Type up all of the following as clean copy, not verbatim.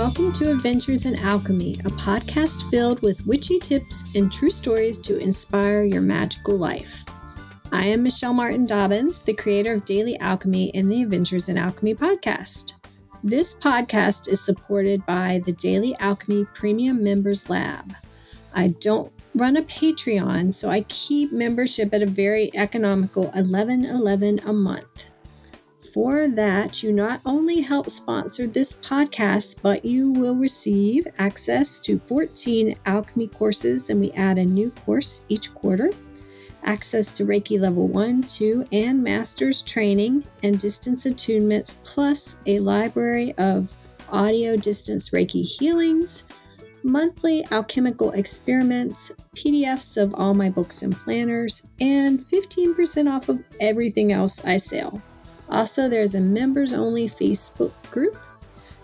Welcome to Adventures in Alchemy, a podcast filled with witchy tips and true stories to inspire your magical life. I am Michelle Martin Dobbins, the creator of Daily Alchemy and the Adventures in Alchemy podcast. This podcast is supported by the Daily Alchemy Premium Members Lab. I don't run a Patreon, so I keep membership at a very economical $11.11 a month. For that, you not only help sponsor this podcast, but you will receive access to 14 alchemy courses, and we add a new course each quarter, access to Reiki Level 1, 2, and Master's training and distance attunements, plus a library of audio distance Reiki healings, monthly alchemical experiments, PDFs of all my books and planners, and 15% off of everything else I sell. Also, there's a members-only Facebook group,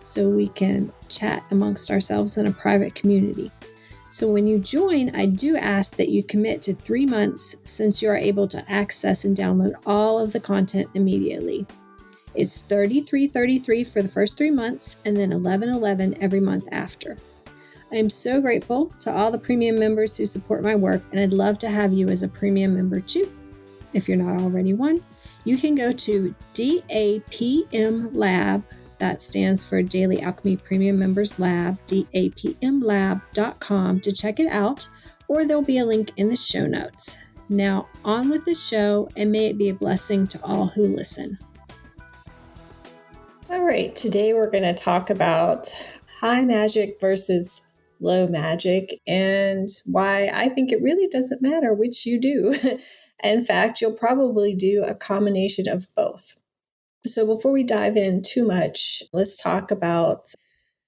so we can chat amongst ourselves in a private community. So when you join, I do ask that you commit to 3 months, since you are able to access and download all of the content immediately. It's $33.33 for the first 3 months, and then $11.11 every month after. I am so grateful to all the premium members who support my work, and I'd love to have you as a premium member too. If you're not already one, you can go to DAPM Lab, that stands for Daily Alchemy Premium Members Lab, dapmlab.com to check it out, or there'll be a link in the show notes. Now, on with the show, and may it be a blessing to all who listen. All right, today we're going to talk about high magic versus low magic, and why I think it really doesn't matter which you do. In fact, you'll probably do a combination of both. So before we dive in too much, let's talk about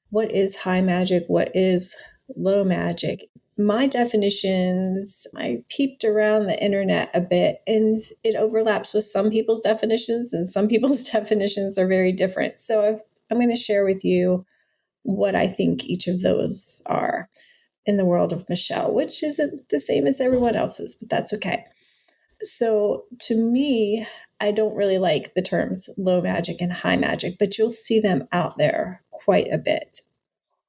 what is high magic, what is low magic. My definitions, I peeped around the internet a bit, and it overlaps with some people's definitions, and some people's definitions are very different. So I'm going to share with you what I think each of those are in the world of Michelle, which isn't the same as everyone else's, but that's okay. So to me, I don't really like the terms low magic and high magic, but you'll see them out there quite a bit.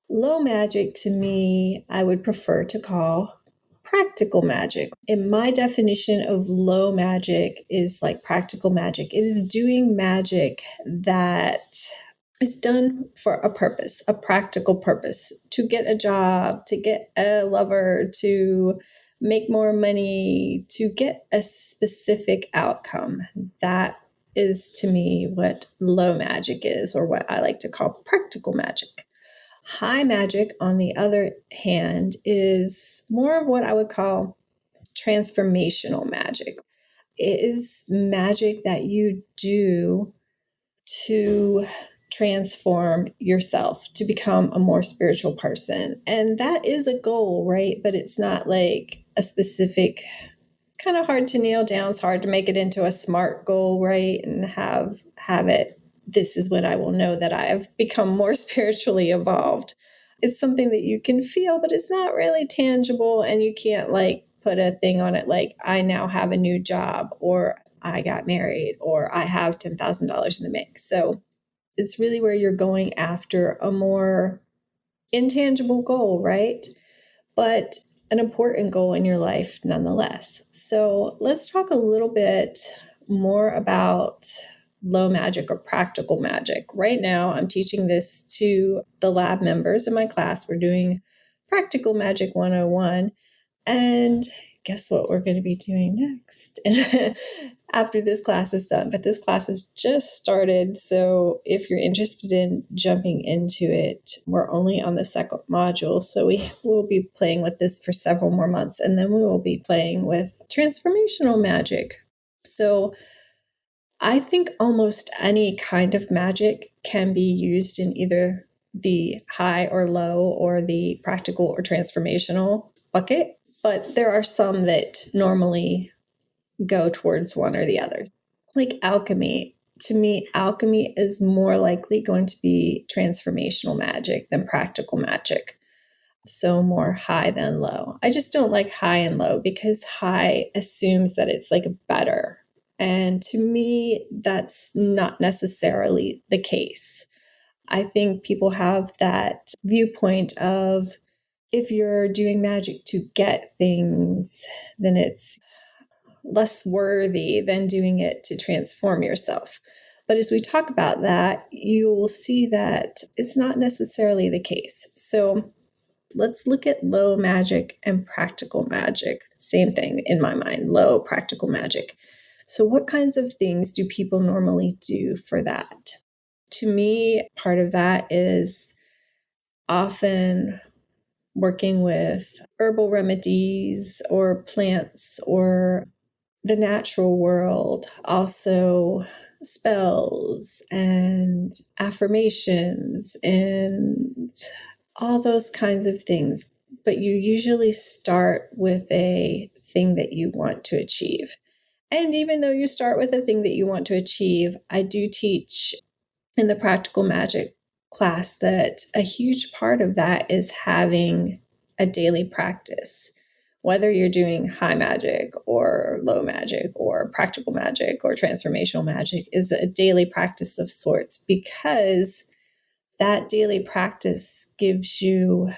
Low magic to me, I would prefer to call practical magic. In my definition of low magic is like practical magic. It is doing magic that is done for a purpose, a practical purpose, to get a job, to get a lover, to make more money, to get a specific outcome. That is, to me, what low magic is, or what I like to call practical magic. High magic, on the other hand, is more of what I would call transformational magic. It is magic that you do to transform yourself, to become a more spiritual person. And that is a goal, right? But it's not like a specific, kind of hard to nail down. It's hard to make it into a SMART goal, right? And have it, this is when I will know that I have become more spiritually evolved. It's something that you can feel, but it's not really tangible. And you can't like put a thing on it like, I now have a new job, or I got married, or I have $10,000 in the bank. So it's really where you're going after a more intangible goal, right? But an important goal in your life nonetheless. So let's talk a little bit more about low magic or practical magic. Right now, I'm teaching this to the lab members in my class. We're doing Practical Magic 101. And guess what we're going to be doing next after this class is done. But this class has just started. So if you're interested in jumping into it, we're only on the second module. So we will be playing with this for several more months. And then we will be playing with transformational magic. So I think almost any kind of magic can be used in either the high or low, or the practical or transformational bucket. But there are some that normally go towards one or the other. Like alchemy. To me, alchemy is more likely going to be transformational magic than practical magic. So more high than low. I just don't like high and low, because high assumes that it's like better. And to me, that's not necessarily the case. I think people have that viewpoint of if you're doing magic to get things, then it's less worthy than doing it to transform yourself. But as we talk about that, you will see that it's not necessarily the case. So let's look at low magic and practical magic. Same thing in my mind, low practical magic. So, what kinds of things do people normally do for that? To me, part of that is often working with herbal remedies or plants or the natural world, also spells and affirmations and all those kinds of things. But you usually start with a thing that you want to achieve. And even though you start with a thing that you want to achieve, I do teach in the practical magic class that a huge part of that is having a daily practice. Whether you're doing high magic or low magic or practical magic or transformational magic is a daily practice of sorts, because that daily practice gives you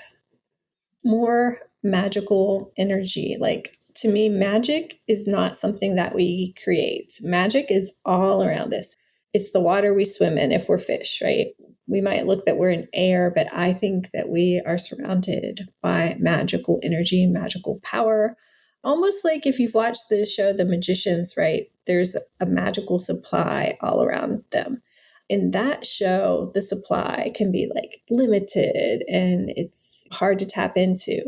more magical energy. Like, to me, magic is not something that we create. Magic is all around us. It's the water we swim in if we're fish, right? We might look that we're in air, but I think that we are surrounded by magical energy and magical power. Almost like if you've watched the show The Magicians, right? There's a magical supply all around them. In that show, the supply can be like limited and it's hard to tap into.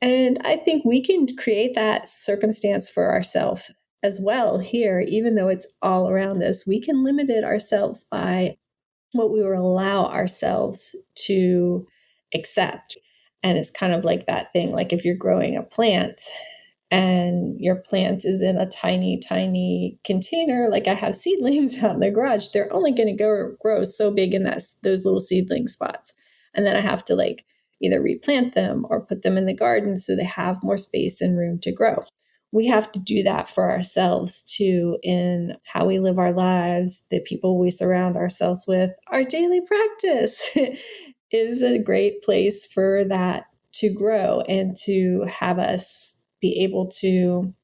And I think we can create that circumstance for ourselves as well here, even though it's all around us. We can limit it ourselves by what we will allow ourselves to accept. And it's kind of like that thing, like if you're growing a plant and your plant is in a tiny, tiny container, like I have seedlings out in the garage, they're only going to grow so big in those little seedling spots. And then I have to like either replant them or put them in the garden so they have more space and room to grow. We have to do that for ourselves too, in how we live our lives, the people we surround ourselves with. Our daily practice is a great place for that to grow and to have us be able to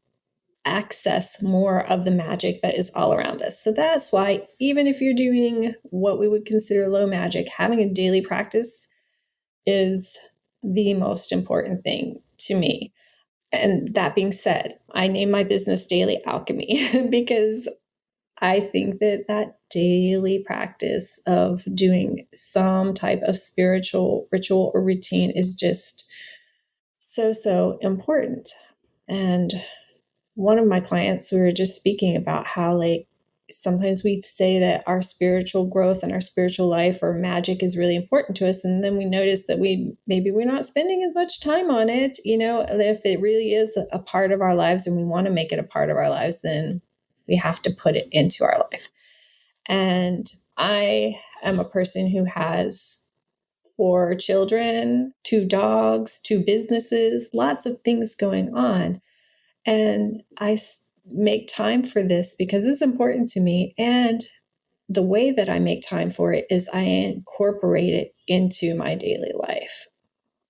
access more of the magic that is all around us. So that's why, even if you're doing what we would consider low magic, having a daily practice is the most important thing to me. And that being said, I name my business Daily Alchemy because I think that that daily practice of doing some type of spiritual ritual or routine is just so, so important. And one of my clients, we were just speaking about how, like, sometimes we say that our spiritual growth and our spiritual life or magic is really important to us. And then we notice that we're not spending as much time on it. You know, if it really is a part of our lives and we want to make it a part of our lives, then we have to put it into our life. And I am a person who has 4 children, 2 dogs, 2 businesses, lots of things going on. And I make time for this because it's important to me. And the way that I make time for it is I incorporate it into my daily life.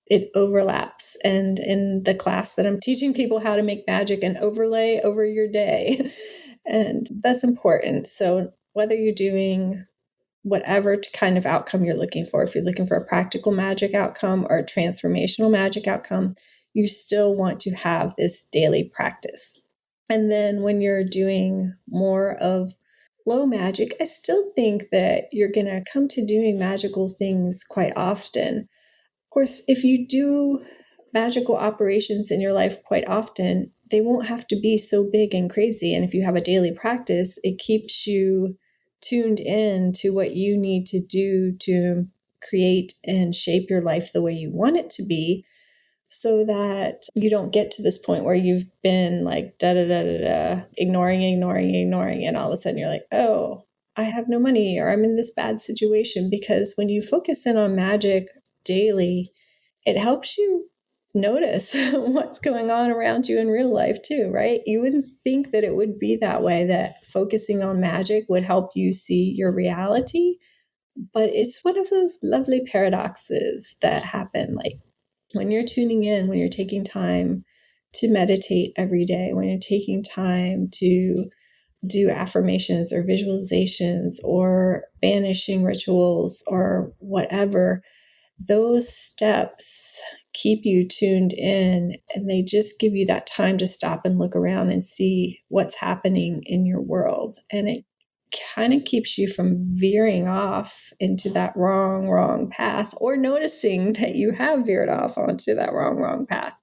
It overlaps. And in the class that I'm teaching people how to make magic, and overlay over your day. And that's important. So whether you're doing whatever kind of outcome you're looking for, if you're looking for a practical magic outcome or a transformational magic outcome, you still want to have this daily practice. And then when you're doing more of low magic, I still think that you're going to come to doing magical things quite often. Of course, if you do magical operations in your life quite often, they won't have to be so big and crazy. And if you have a daily practice, it keeps you tuned in to what you need to do to create and shape your life the way you want it to be, so that you don't get to this point where you've been like ignoring, and all of a sudden you're like, oh, I have no money, or I'm in this bad situation. Because when you focus in on magic daily, it helps you notice what's going on around you in real life too, right? You wouldn't think that it would be that way, that focusing on magic would help you see your reality, But it's one of those lovely paradoxes that happen. Like when you're tuning in, when you're taking time to meditate every day, when you're taking time to do affirmations or visualizations or banishing rituals or whatever, those steps keep you tuned in, and they just give you that time to stop and look around and see what's happening in your world. And it kind of keeps you from veering off into that wrong path, or noticing that you have veered off onto that wrong path.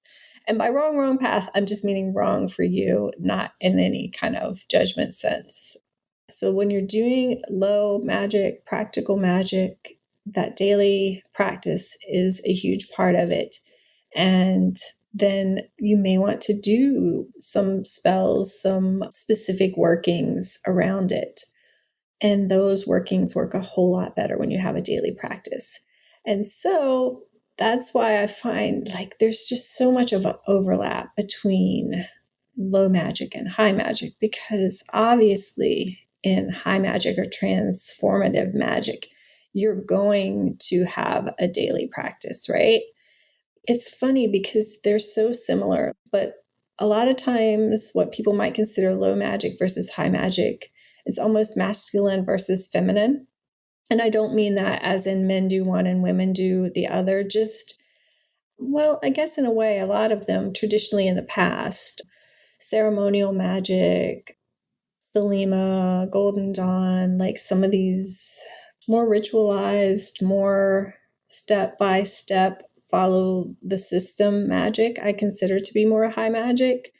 And by wrong path, I'm just meaning wrong for you, not in any kind of judgment sense. So when you're doing low magic, practical magic, that daily practice is a huge part of it. And then you may want to do some spells, some specific workings around it. And those workings work a whole lot better when you have a daily practice. And so that's why I find like there's just so much of an overlap between low magic and high magic, because obviously in high magic or transformative magic, you're going to have a daily practice, right? It's funny because they're so similar, but a lot of times what people might consider low magic versus high magic, it's almost masculine versus feminine. And I don't mean that as in men do one and women do the other, just, well, I guess in a way, a lot of them traditionally in the past, ceremonial magic, Thelema, Golden Dawn, like some of these more ritualized, more step by step, follow the system magic, I consider to be more high magic,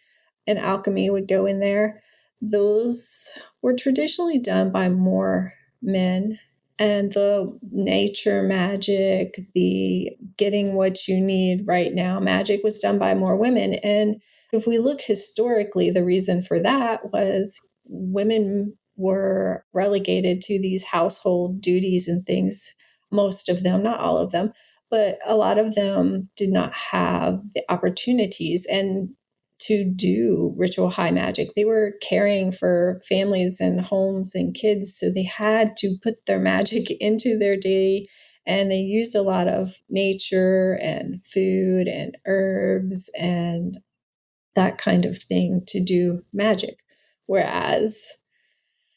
and alchemy would go in there. Those were traditionally done by more men. And the nature magic, the getting what you need right now magic was done by more women. And if we look historically, the reason for that was women were relegated to these household duties and things. Most of them, not all of them, but a lot of them did not have the opportunities and to do ritual high magic. They were caring for families and homes and kids, so they had to put their magic into their day, and they used a lot of nature and food and herbs and that kind of thing to do magic. Whereas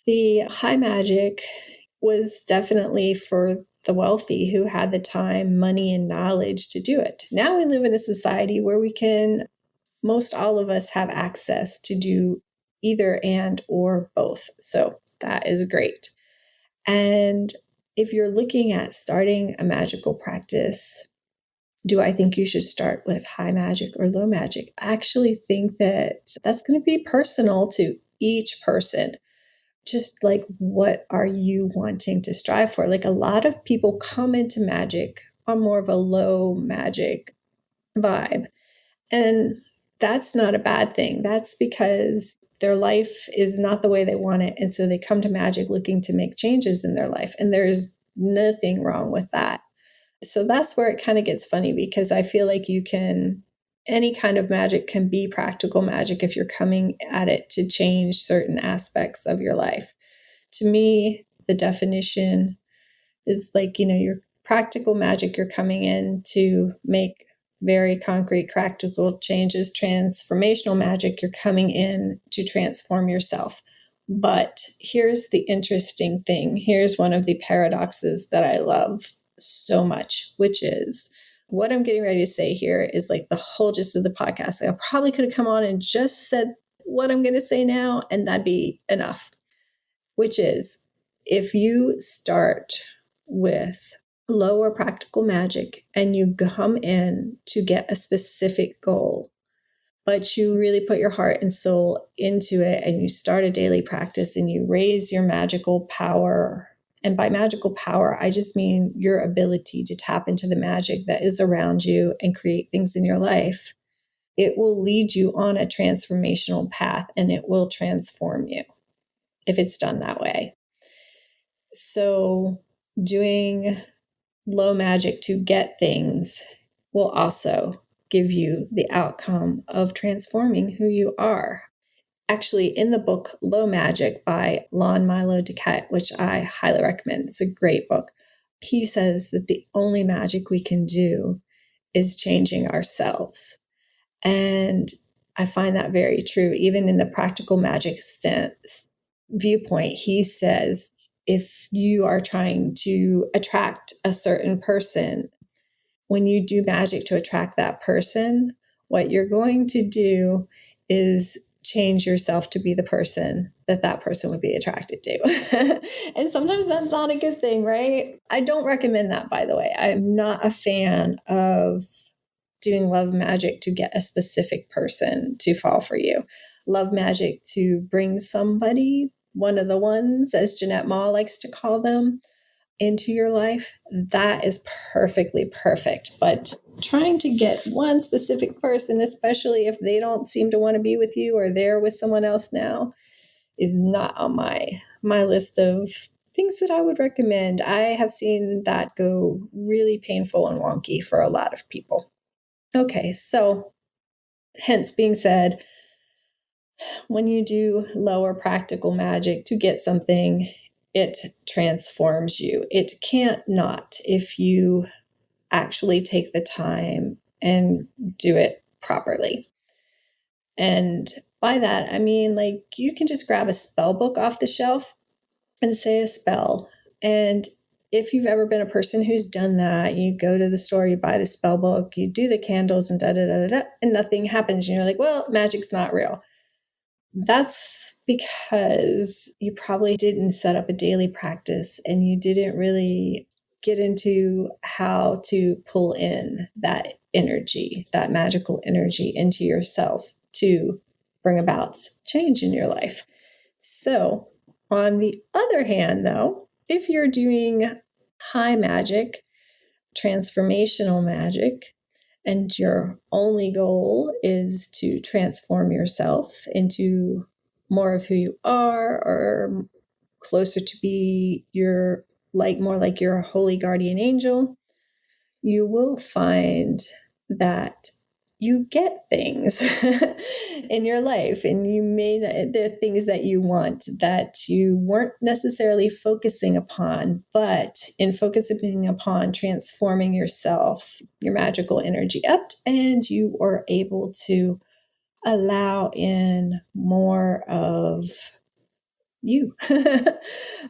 the high magic was definitely for the wealthy who had the time, money, and knowledge to do it. Now we live in a society where we can, most all of us have access to do either and or both. So that is great. And if you're looking at starting a magical practice, do I think you should start with high magic or low magic? I actually think that that's going to be personal to each person. Just like, what are you wanting to strive for? Like, a lot of people come into magic on more of a low magic vibe. And that's not a bad thing. That's because their life is not the way they want it. And so they come to magic looking to make changes in their life. And there's nothing wrong with that. So that's where it kind of gets funny, because I feel like any kind of magic can be practical magic if you're coming at it to change certain aspects of your life. To me, the definition is like, your practical magic, you're coming in to make very concrete, practical changes. Transformational magic, you're coming in to transform yourself. But here's the interesting thing. Here's one of the paradoxes that I love so much, which is what I'm getting ready to say here is like the whole gist of the podcast. I probably could have come on and just said what I'm going to say now, and that'd be enough, which is if you start with lower practical magic and you come in to get a specific goal, but you really put your heart and soul into it and you start a daily practice and you raise your magical power. And by magical power, I just mean your ability to tap into the magic that is around you and create things in your life. It will lead you on a transformational path, and it will transform you if it's done that way. So doing low magic to get things will also give you the outcome of transforming who you are. Actually, in the book Low Magic by Lon Milo DeCat, which I highly recommend, it's a great book. he says that the only magic we can do is changing ourselves. And I find that very true. Even in the practical magic stance viewpoint, he says if you are trying to attract a certain person, when you do magic to attract that person, what you're going to do is change yourself to be the person that that person would be attracted to. And sometimes that's not a good thing, right? I don't recommend that, by the way. I'm not a fan of doing love magic to get a specific person to fall for you. Love magic to bring somebody, one of the ones, as Jeanette Ma likes to call them, into your life, that is perfectly perfect. But trying to get one specific person, especially if they don't seem to want to be with you or they're with someone else now, is not on my list of things that I would recommend. I have seen that go really painful and wonky for a lot of people. Okay, so hence being said, when you do lower practical magic to get something, it transforms you. It can't not if you actually take the time and do it properly. And by that, I mean, like, you can just grab a spell book off the shelf and say a spell. And if you've ever been a person who's done that, you go to the store, you buy the spell book, you do the candles and da da da da, and nothing happens. And you're like, well, magic's not real. That's because you probably didn't set up a daily practice and you didn't really get into how to pull in that energy, that magical energy into yourself to bring about change in your life. So, on the other hand, though, if you're doing high magic, transformational magic, and your only goal is to transform yourself into more of who you are or closer to be your more like your holy guardian angel, you will find that you get things in your life and you may the things that you want that you weren't necessarily focusing upon, but in focusing upon transforming yourself, your magical energy upped and you are able to allow in more of you.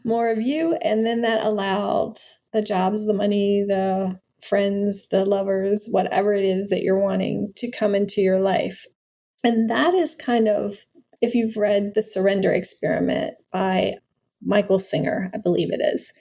More of you, and then that allowed the jobs, the money, the friends, the lovers, whatever it is that you're wanting to come into your life. And that is kind of, if you've read The Surrender Experiment by Michael Singer, I believe it is,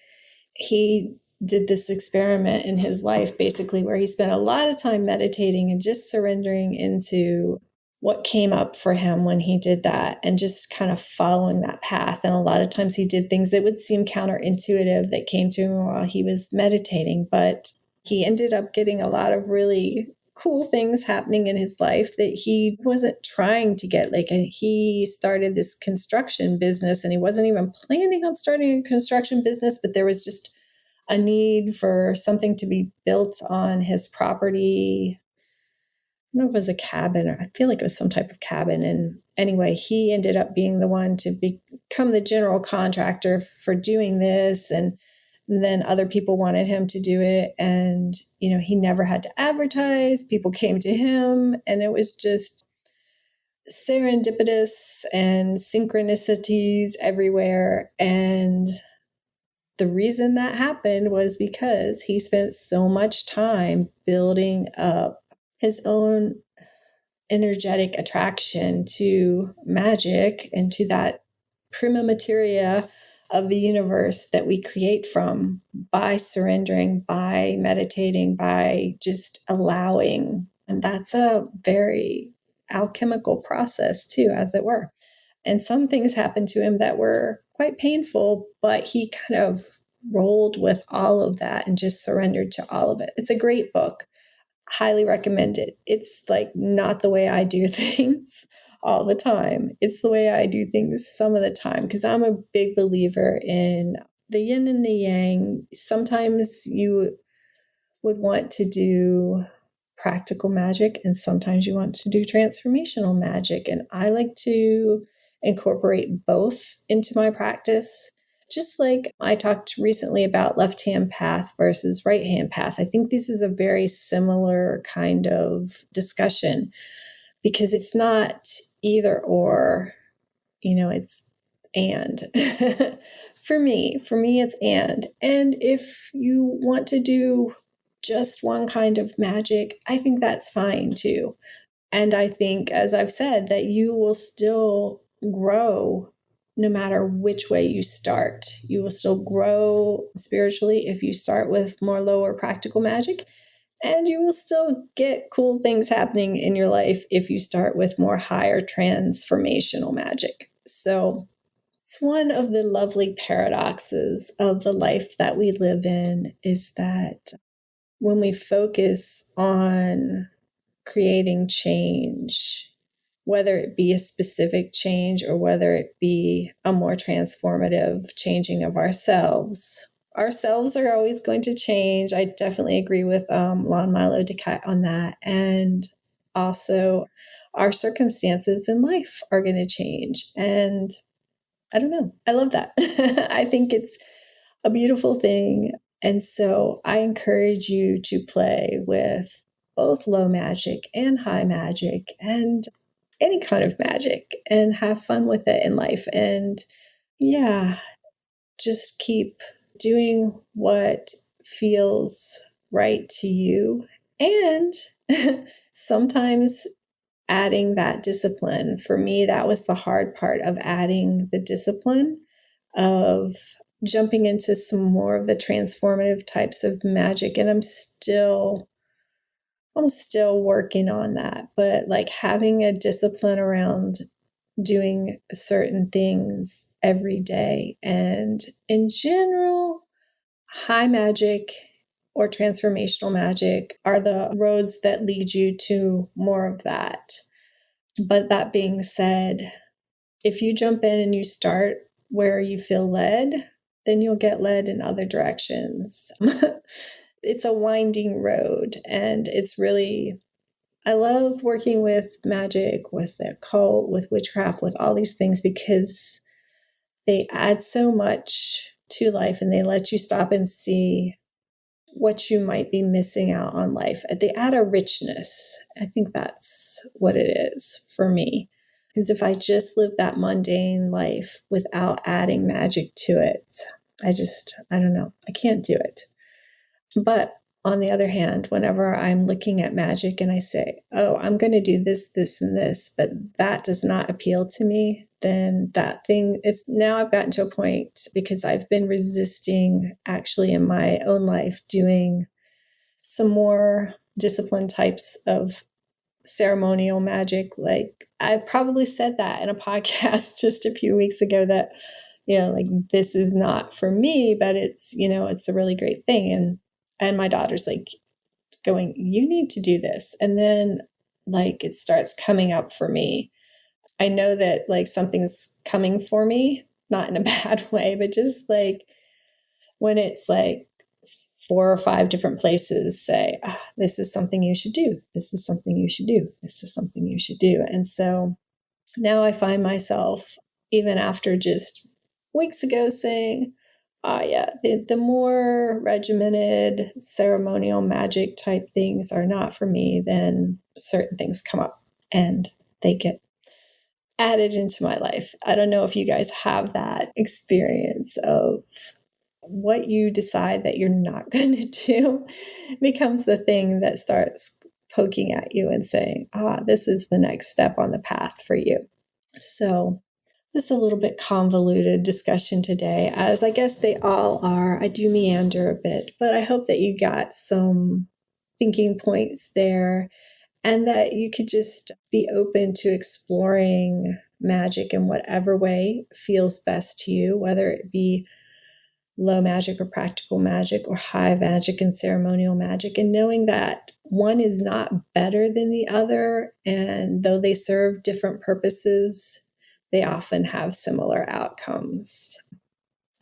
he did this experiment in his life basically where he spent a lot of time meditating and just surrendering into what came up for him when he did that and just kind of following that path. And a lot of times he did things that would seem counterintuitive that came to him while he was meditating, but he ended up getting a lot of really cool things happening in his life that he wasn't trying to get. Like, he started this construction business and he wasn't even planning on starting a construction business, but there was just a need for something to be built on his property. I don't know if it was a cabin, or I feel like it was some type of cabin. And anyway, he ended up being the one to become the general contractor for doing this. And then other people wanted him to do it. And, you know, he never had to advertise. People came to him and it was just serendipitous and synchronicities everywhere. And the reason that happened was because he spent so much time building up his own energetic attraction to magic and to that prima materia of the universe that we create from by surrendering, by meditating, by just allowing. And that's a very alchemical process too, as it were. And some things happened to him that were quite painful, but he kind of rolled with all of that and just surrendered to all of it. It's a great book. Highly recommend it. It's like not the way I do things all the time. It's the way I do things some of the time because I'm a big believer in the yin and the yang. Sometimes you would want to do practical magic and sometimes you want to do transformational magic. And I like to incorporate both into my practice Just like I talked recently about left hand path versus right hand path, I think this is a very similar kind of discussion because it's not either or, it's and. For me, it's and. And if you want to do just one kind of magic, I think that's fine too. And I think, as I've said, that you will still grow no matter which way you start. You will still grow spiritually if you start with more lower practical magic. And you will still get cool things happening in your life if you start with more higher transformational magic. So it's one of the lovely paradoxes of the life that we live in is that when we focus on creating change, whether it be a specific change or whether it be a more transformative changing of ourselves. Ourselves are always going to change. I definitely agree with Lon Milo DeKite on that. And also, our circumstances in life are going to change. And I don't know. I love that. I think it's a beautiful thing. And so I encourage you to play with both low magic and high magic and any kind of magic and have fun with it in life. And yeah, just keep doing what feels right to you. And sometimes adding that discipline. For me, that was the hard part of adding the discipline of jumping into some more of the transformative types of magic. And I'm still working on that, but like having a discipline around doing certain things every day. And in general, high magic or transformational magic are the roads that lead you to more of that. But that being said, if you jump in and you start where you feel led, then you'll get led in other directions. It's a winding road, and I love working with magic, with the occult, with witchcraft, with all these things because they add so much to life and they let you stop and see what you might be missing out on life. They add a richness. I think that's what it is for me. Because if I just live that mundane life without adding magic to it, I don't know, I can't do it. But on the other hand, whenever I'm looking at magic and I say, oh, I'm going to do this, this, and this, but that does not appeal to me, then that thing is now I've gotten to a point because I've been resisting actually in my own life doing some more disciplined types of ceremonial magic. Like I probably said that in a podcast just a few weeks ago that, like this is not for me, but it's a really great thing. And my daughter's like going, you need to do this. And then like it starts coming up for me. I know that like something's coming for me, not in a bad way, but just like when it's like 4 or 5 different places say, this is something you should do. This is something you should do. This is something you should do. And so now I find myself, even after just weeks ago, saying, yeah, the more regimented ceremonial magic type things are not for me, then certain things come up and they get added into my life. I don't know if you guys have that experience of what you decide that you're not going to do becomes the thing that starts poking at you and saying, this is the next step on the path for you. So this is a little bit convoluted discussion today, as I guess they all are. I do meander a bit, but I hope that you got some thinking points there and that you could just be open to exploring magic in whatever way feels best to you, whether it be low magic or practical magic or high magic and ceremonial magic, and knowing that one is not better than the other. And though they serve different purposes, they often have similar outcomes.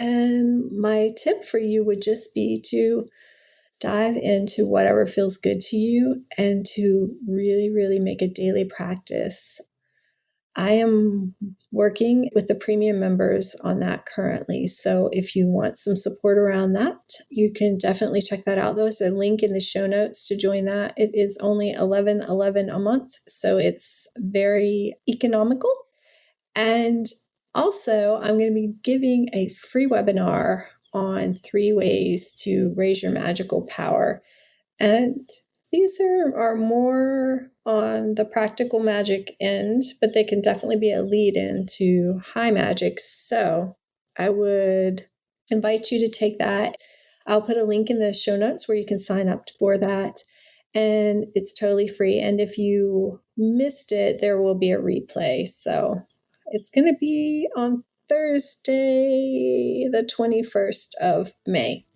And my tip for you would just be to dive into whatever feels good to you and to really, really make a daily practice I am working with the premium members on that currently. So if you want some support around that, you can definitely check that out. There's a link in the show notes to join that. It is only $11.11 a month, so it's very economical. And also, I'm going to be giving a free webinar on 3 ways to raise your magical power. And these are more on the practical magic end, but they can definitely be a lead into high magic. So I would invite you to take that. I'll put a link in the show notes where you can sign up for that. And it's totally free. And if you missed it, there will be a replay. So it's going to be on Thursday, the 21st of May.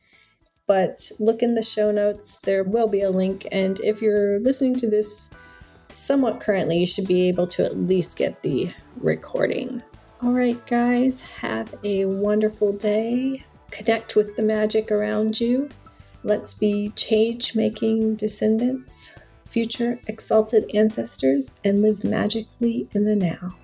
But look in the show notes, there will be a link. And if you're listening to this somewhat currently, you should be able to at least get the recording. All right, guys, have a wonderful day. Connect with the magic around you. Let's be change-making descendants, future exalted ancestors, and live magically in the now.